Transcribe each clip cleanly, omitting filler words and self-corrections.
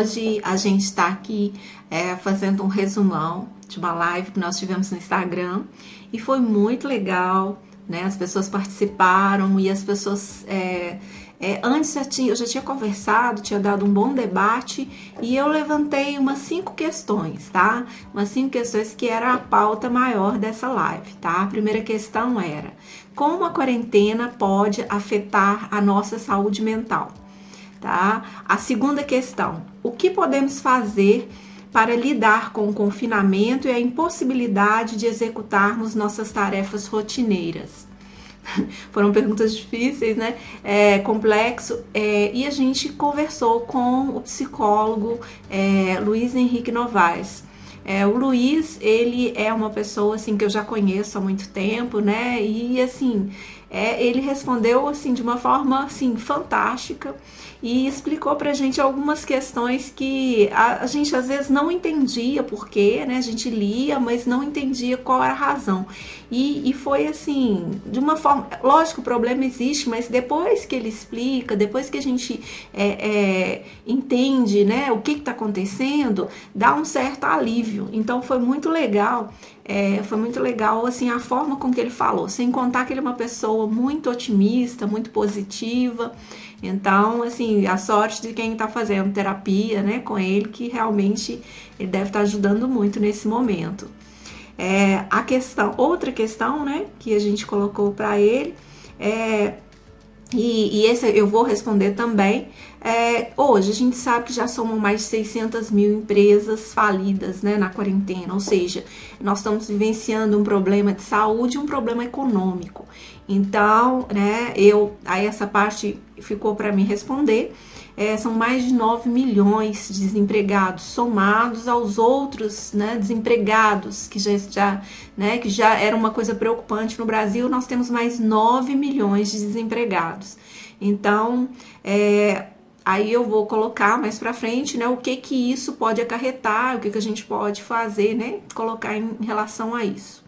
hoje a gente está aqui fazendo um resumão de uma live que nós tivemos no Instagram e foi muito legal, né? As pessoas participaram e as pessoas antes eu já tinha conversado, tinha dado um bom debate e eu levantei umas 5 questões, tá? Umas 5 questões que era a pauta maior dessa live, tá? A primeira questão era: como a quarentena pode afetar a nossa saúde mental? Tá? A segunda questão: o que podemos fazer para lidar com o confinamento e a impossibilidade de executarmos nossas tarefas rotineiras? Foram perguntas difíceis, né? Complexo. E a gente conversou com o psicólogo Luiz Henrique Novaes. O Luiz, ele é uma pessoa assim que eu já conheço há muito tempo, né? E assim, ele respondeu assim de uma forma assim fantástica e explicou pra gente algumas questões que a gente às vezes não entendia por quê, né? A gente lia, mas não entendia qual era a razão. E foi assim, de uma forma, lógico, o problema existe, mas depois que ele explica, depois que a gente entende, né, o que está acontecendo, dá um certo alívio. Então foi muito legal. Foi muito legal assim a forma com que ele falou, sem contar que ele é uma pessoa muito otimista, muito positiva. Então, assim, a sorte de quem está fazendo terapia, né, com ele, que realmente ele deve estar ajudando muito nesse momento. Outra questão, né, que a gente colocou para ele, e esse eu vou responder também. Hoje a gente sabe que já somos mais de 600 mil empresas falidas, né, na quarentena, ou seja, nós estamos vivenciando um problema de saúde e um problema econômico. Então, né, aí essa parte ficou para mim responder. São mais de 9 milhões de desempregados, somados aos outros, né, desempregados, que já era uma coisa preocupante no Brasil. Nós temos mais 9 milhões de desempregados. Então, aí eu vou colocar mais para frente, né, o que isso pode acarretar, o que a gente pode fazer, né, colocar em relação a isso.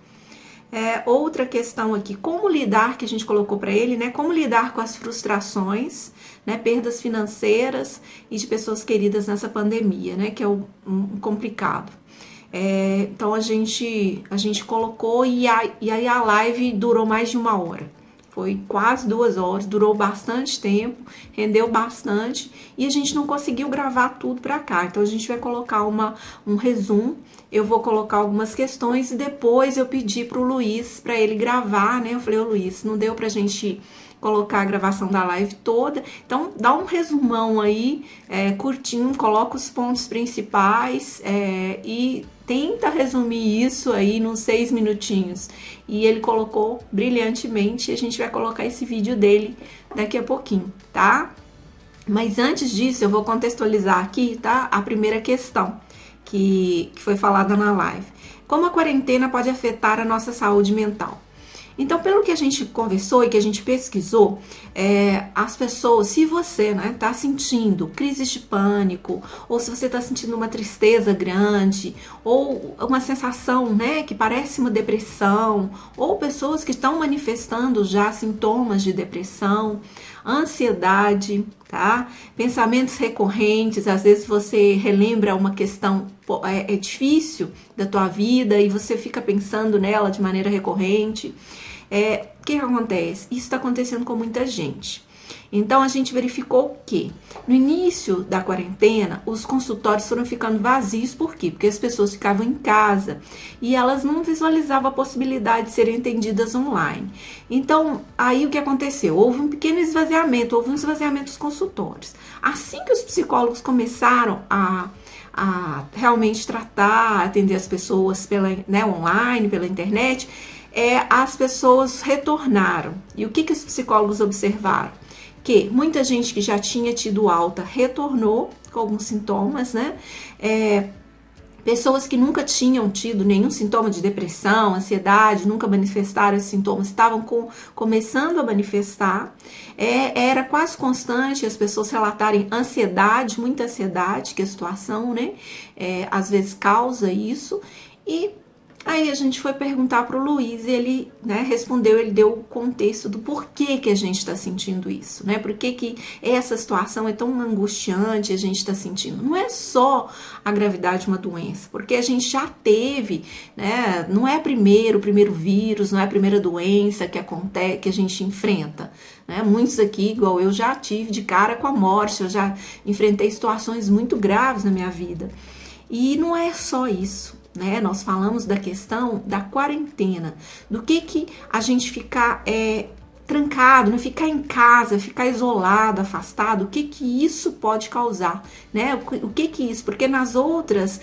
Outra questão aqui, como lidar, que a gente colocou para ele, né? Como lidar com as frustrações, né? Perdas financeiras e de pessoas queridas nessa pandemia, né? Que é um complicado. Então a gente colocou e aí a live durou mais de 1 hora. Foi quase 2 horas, durou bastante tempo, rendeu bastante e a gente não conseguiu gravar tudo para cá. Então a gente vai colocar um resumo. Eu vou colocar algumas questões e depois eu pedi pro Luiz para ele gravar, né? Eu falei: ô Luiz, não deu pra gente colocar a gravação da live toda, então dá um resumão aí, curtinho, coloca os pontos principais e tenta resumir isso aí nos 6 minutinhos. E ele colocou brilhantemente, e a gente vai colocar esse vídeo dele daqui a pouquinho, tá? Mas antes disso, eu vou contextualizar aqui, tá? A primeira questão que foi falada na live. Como a quarentena pode afetar a nossa saúde mental? Então, pelo que a gente conversou e que a gente pesquisou, as pessoas, se você tá sentindo crises de pânico, ou se você está sentindo uma tristeza grande, ou uma sensação, né, que parece uma depressão, ou pessoas que estão manifestando já sintomas de depressão, ansiedade, tá? Pensamentos recorrentes, às vezes você relembra uma questão difícil da tua vida e você fica pensando nela de maneira recorrente. O que acontece? Isso está acontecendo com muita gente. Então a gente verificou que no início da quarentena os consultórios foram ficando vazios. Por quê? Porque as pessoas ficavam em casa e elas não visualizavam a possibilidade de serem atendidas online. Então aí o que aconteceu? Houve um pequeno esvaziamento, houve um esvaziamento dos consultórios. Assim que os psicólogos começaram a realmente tratar, atender as pessoas online, pela internet, as pessoas retornaram. E o que os psicólogos observaram? Que muita gente que já tinha tido alta retornou com alguns sintomas, né? Pessoas que nunca tinham tido nenhum sintoma de depressão, ansiedade, nunca manifestaram esses sintomas, estavam começando a manifestar. Era quase constante as pessoas relatarem ansiedade, muita ansiedade, que a situação, né, às vezes causa isso. E Aí a gente foi perguntar para o Luiz e ele, né, respondeu, ele deu o contexto do porquê que a gente está sentindo isso, né? Por que essa situação é tão angustiante, a gente está sentindo. Não é só a gravidade de uma doença, porque a gente já teve, né? Não é o primeiro vírus, não é a primeira doença que acontece, que a gente enfrenta. Né? Muitos aqui, igual eu, já tive de cara com a morte, eu já enfrentei situações muito graves na minha vida. E não é só isso, né? Nós falamos da questão da quarentena, do que a gente ficar trancado, né? Ficar em casa, ficar isolado, afastado, o que isso pode causar, né? O que isso? Porque nas outras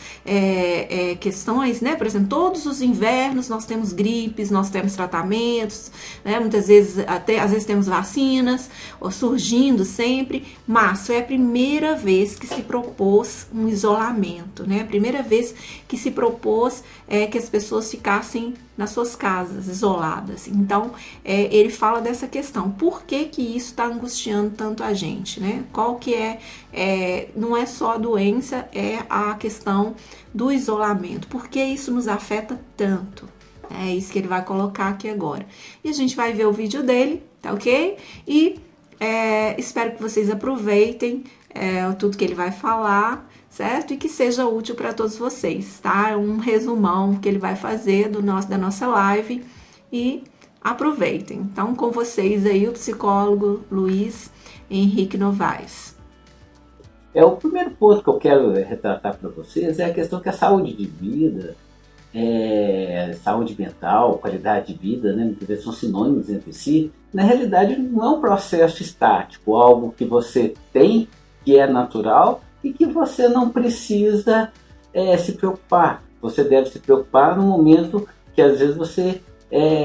questões, né? Por exemplo, todos os invernos nós temos gripes, nós temos tratamentos, né? Muitas vezes, às vezes temos vacinas, surgindo sempre, mas foi a primeira vez que se propôs um isolamento, né? A primeira vez que se propôs que as pessoas ficassem nas suas casas, isoladas. Então, ele fala dessa questão. Por que isso está angustiando tanto a gente, né? Qual que não é só a doença, é a questão do isolamento. Por que isso nos afeta tanto? É isso que ele vai colocar aqui agora. E a gente vai ver o vídeo dele, tá ok? E espero que vocês aproveitem tudo que ele vai falar, certo? E que seja útil para todos vocês, tá? É um resumão que ele vai fazer da nossa live e aproveitem. Então, com vocês aí, o psicólogo Luiz Henrique Novaes. O primeiro ponto que eu quero retratar para vocês é a questão que a saúde de vida, saúde mental, qualidade de vida, né, muitas vezes são sinônimos entre si. Na realidade, não é um processo estático, algo que você tem, que é natural, e que você não precisa se preocupar. Você deve se preocupar no momento que às vezes você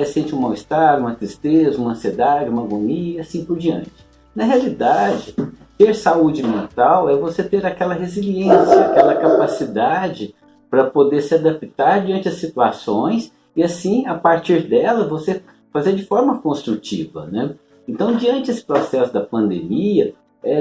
sente um mal-estar, uma tristeza, uma ansiedade, uma agonia, assim por diante. Na realidade, ter saúde mental é você ter aquela resiliência, aquela capacidade para poder se adaptar diante das situações e assim, a partir dela, você fazer de forma construtiva, né? Então, diante desse processo da pandemia,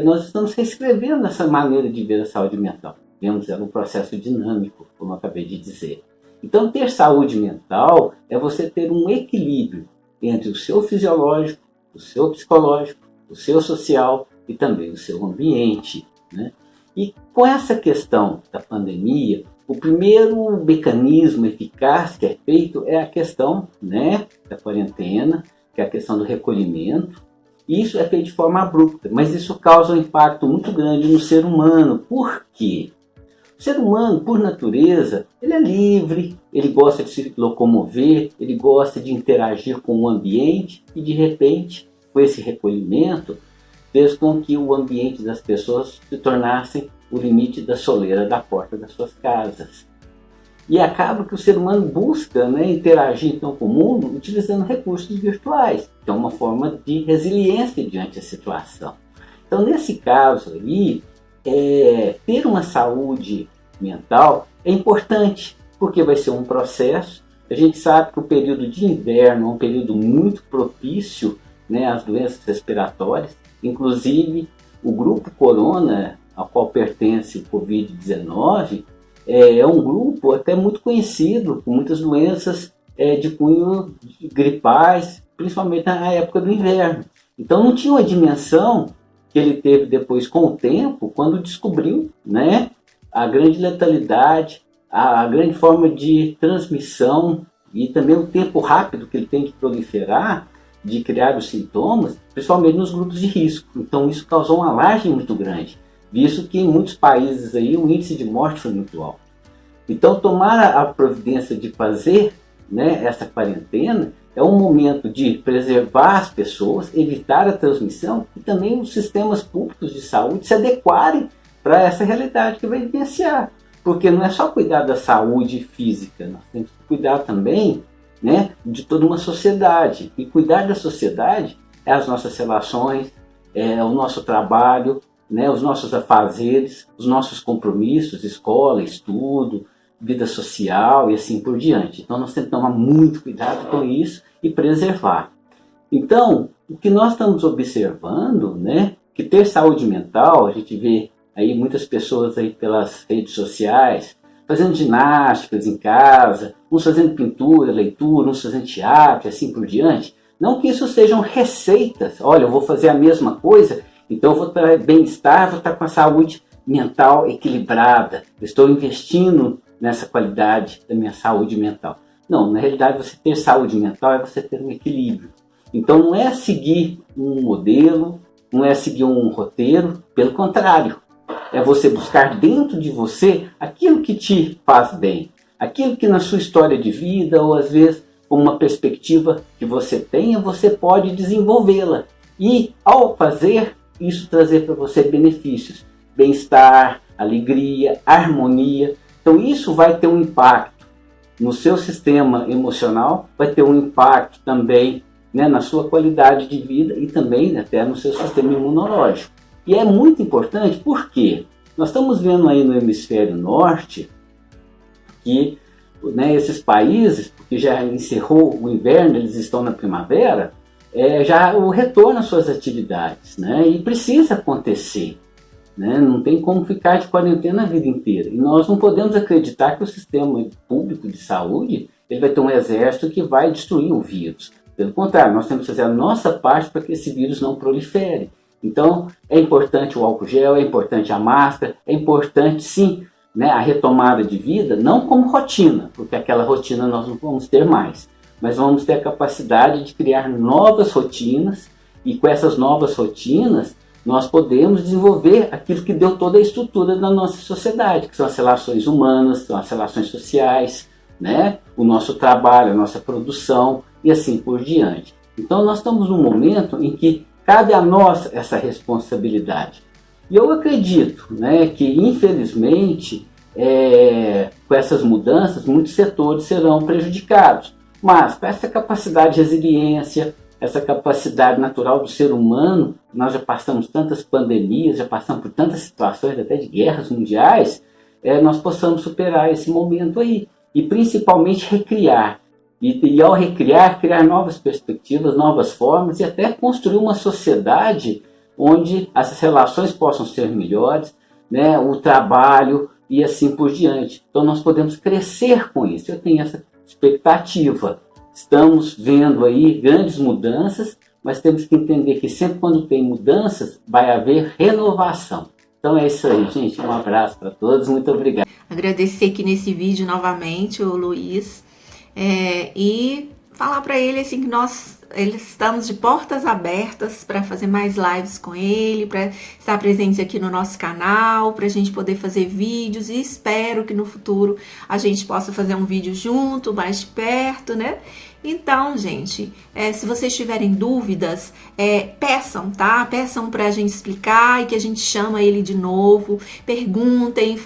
nós estamos reescrevendo essa maneira de ver a saúde mental. Vemos ela um processo dinâmico, como eu acabei de dizer. Então, ter saúde mental é você ter um equilíbrio entre o seu fisiológico, o seu psicológico, o seu social e também o seu ambiente, né? E com essa questão da pandemia, o primeiro mecanismo eficaz que é feito é a questão, né, da quarentena, que é a questão do recolhimento. Isso é feito de forma abrupta, mas isso causa um impacto muito grande no ser humano. Por quê? O ser humano, por natureza, ele é livre, ele gosta de se locomover, ele gosta de interagir com o ambiente e, de repente, com esse recolhimento, fez com que o ambiente das pessoas se tornasse o limite da soleira da porta das suas casas. E acaba que o ser humano busca, né, interagir então com o mundo utilizando recursos virtuais, que é uma forma de resiliência diante da situação. Então, nesse caso aí, ter uma saúde mental é importante, porque vai ser um processo. A gente sabe que o período de inverno é um período muito propício, né, às doenças respiratórias. Inclusive, o grupo Corona, ao qual pertence o Covid-19, é um grupo até muito conhecido, com muitas doenças de cunho gripais, principalmente na época do inverno. Então não tinha uma dimensão que ele teve depois com o tempo, quando descobriu, né, a grande letalidade, a grande forma de transmissão e também o tempo rápido que ele tem que proliferar de criar os sintomas, principalmente nos grupos de risco. Então isso causou uma alarde muito grande, visto que em muitos países aí o índice de morte foi muito alto. Então tomar a providência de fazer, né, essa quarentena é um momento de preservar as pessoas, evitar a transmissão e também os sistemas públicos de saúde se adequarem para essa realidade que vai vivenciar. Porque não é só cuidar da saúde física, nós temos que cuidar também, né, de toda uma sociedade. E cuidar da sociedade é as nossas relações, é o nosso trabalho, né, os nossos afazeres, os nossos compromissos, escola, estudo, vida social e assim por diante. Então nós temos que tomar muito cuidado com isso e preservar. Então, o que nós estamos observando, né, que ter saúde mental, a gente vê aí muitas pessoas aí pelas redes sociais fazendo ginásticas em casa, uns fazendo pintura, leitura, uns fazendo teatro e assim por diante. Não que isso sejam receitas, olha, eu vou fazer a mesma coisa, então eu vou ter bem-estar, vou estar com a saúde mental equilibrada, eu estou investindo nessa qualidade da minha saúde mental. Não, na realidade você ter saúde mental é você ter um equilíbrio. Então não é seguir um modelo, não é seguir um roteiro, pelo contrário. É você buscar dentro de você aquilo que te faz bem. Aquilo que na sua história de vida, ou às vezes com uma perspectiva que você tenha, você pode desenvolvê-la. E ao fazer, isso trazer para você benefícios. Bem-estar, alegria, harmonia. Então isso vai ter um impacto no seu sistema emocional, vai ter um impacto também, né, na sua qualidade de vida e também até no seu sistema imunológico. E é muito importante porque nós estamos vendo aí no hemisfério norte que, né, esses países, porque já encerrou o inverno, eles estão na primavera, já o retorno às suas atividades, né, e precisa acontecer. Né? Não tem como ficar de quarentena a vida inteira. E nós não podemos acreditar que o sistema público de saúde ele vai ter um exército que vai destruir o vírus. Pelo contrário, nós temos que fazer a nossa parte para que esse vírus não prolifere. Então, é importante o álcool gel, é importante a máscara, é importante, sim, né, a retomada de vida, não como rotina, porque aquela rotina nós não vamos ter mais, mas vamos ter a capacidade de criar novas rotinas, e com essas novas rotinas, nós podemos desenvolver aquilo que deu toda a estrutura da nossa sociedade, que são as relações humanas, são as relações sociais, né? O nosso trabalho, a nossa produção e assim por diante. Então nós estamos num momento em que cabe a nós essa responsabilidade. E eu acredito, né, que infelizmente com essas mudanças muitos setores serão prejudicados, mas com essa capacidade de resiliência, essa capacidade natural do ser humano, nós já passamos tantas pandemias, já passamos por tantas situações até de guerras mundiais, nós possamos superar esse momento aí. E principalmente recriar. E ao recriar, criar novas perspectivas, novas formas e até construir uma sociedade onde essas relações possam ser melhores, né, o trabalho e assim por diante. Então nós podemos crescer com isso. Eu tenho essa expectativa. Estamos vendo aí grandes mudanças, mas temos que entender que sempre quando tem mudanças, vai haver renovação. Então é isso aí, gente. Um abraço para todos. Muito obrigado. Agradecer aqui nesse vídeo novamente o Luiz e falar para ele assim que nós estamos de portas abertas para fazer mais lives com ele, para estar presente aqui no nosso canal, para a gente poder fazer vídeos, e espero que no futuro a gente possa fazer um vídeo junto, mais de perto, né? Então, gente, se vocês tiverem dúvidas, peçam, tá? Peçam pra gente explicar e que a gente chama ele de novo. Perguntem,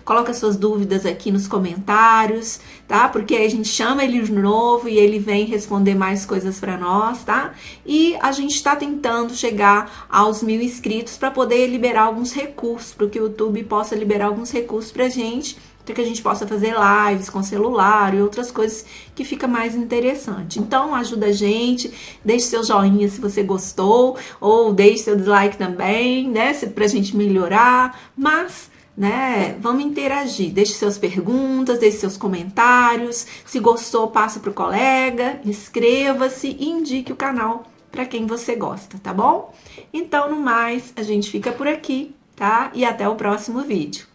coloca suas dúvidas aqui nos comentários, tá? Porque aí a gente chama ele de novo e ele vem responder mais coisas pra nós, tá? E a gente tá tentando chegar aos 1000 inscritos para poder liberar alguns recursos, para que o YouTube possa liberar alguns recursos pra gente, para que a gente possa fazer lives com celular e outras coisas que fica mais interessante. Então ajuda a gente, deixe seu joinha se você gostou, ou deixe seu dislike também, né, pra gente melhorar, mas, né, vamos interagir, deixe suas perguntas, deixe seus comentários, se gostou passa pro colega, inscreva-se e indique o canal para quem você gosta, tá bom? Então, no mais, a gente fica por aqui, tá? E até o próximo vídeo.